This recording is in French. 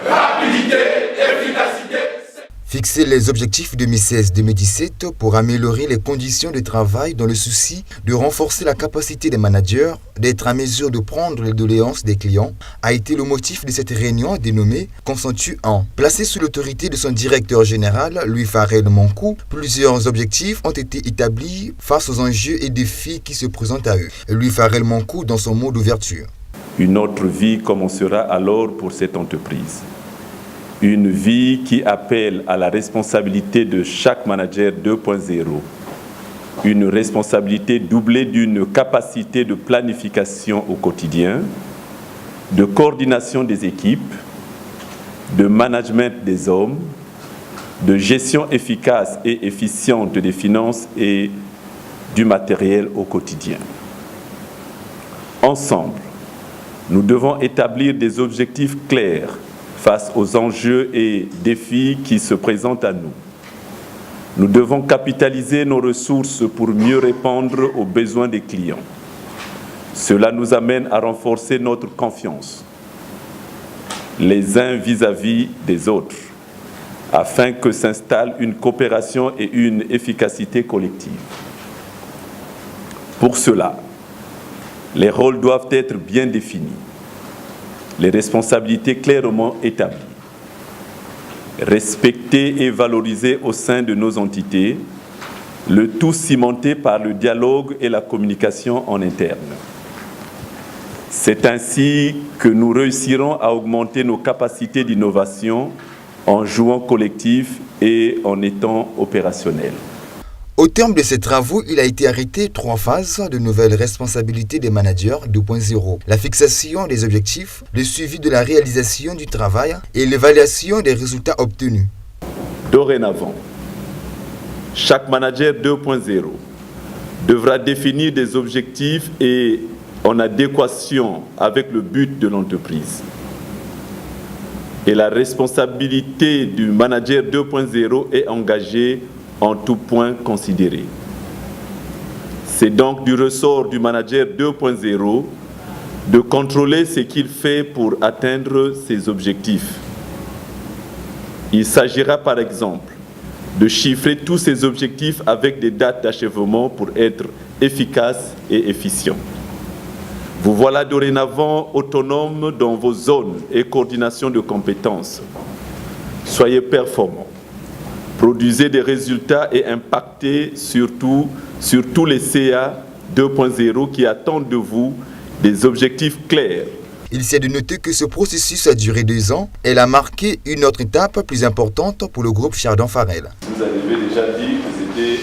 Rapidité, efficacité. Fixer les objectifs 2016-2017 pour améliorer les conditions de travail dans le souci de renforcer la capacité des managers d'être en mesure de prendre les doléances des clients a été le motif de cette réunion dénommée Consentu 1. Placé sous l'autorité de son directeur général, Louis Farel Mankou, plusieurs objectifs ont été établis face aux enjeux et défis qui se présentent à eux. Louis Farel Mankou dans son mot d'ouverture. Une autre vie commencera alors pour cette entreprise. Une vie qui appelle à la responsabilité de chaque manager 2.0. Une responsabilité doublée d'une capacité de planification au quotidien, de coordination des équipes, de management des hommes, de gestion efficace et efficiente des finances et du matériel au quotidien. Ensemble, nous devons établir des objectifs clairs face aux enjeux et défis qui se présentent à nous. Nous devons capitaliser nos ressources pour mieux répondre aux besoins des clients. Cela nous amène à renforcer notre confiance, les uns vis-à-vis des autres, afin que s'installe une coopération et une efficacité collective. Pour cela, les rôles doivent être bien définis, les responsabilités clairement établies, respectées et valorisées au sein de nos entités, le tout cimenté par le dialogue et la communication en interne. C'est ainsi que nous réussirons à augmenter nos capacités d'innovation en jouant collectif et en étant opérationnels. Au terme de ces travaux, il a été arrêté 3 phases de nouvelles responsabilités des managers 2.0. La fixation des objectifs, le suivi de la réalisation du travail et l'évaluation des résultats obtenus. Dorénavant, chaque manager 2.0 devra définir des objectifs et en adéquation avec le but de l'entreprise. Et la responsabilité du manager 2.0 est engagée en tout point considéré. C'est donc du ressort du manager 2.0 de contrôler ce qu'il fait pour atteindre ses objectifs. Il s'agira par exemple de chiffrer tous ces objectifs avec des dates d'achèvement pour être efficace et efficient. Vous voilà dorénavant autonome dans vos zones et coordination de compétences. Soyez performants. Produisez des résultats et impactez surtout sur tous les CA 2.0 qui attendent de vous des objectifs clairs. Il s'est de noter que ce processus a duré 2 ans. Elle a marqué une autre étape plus importante pour le groupe Chardon Farel. Vous avez déjà dit que c'était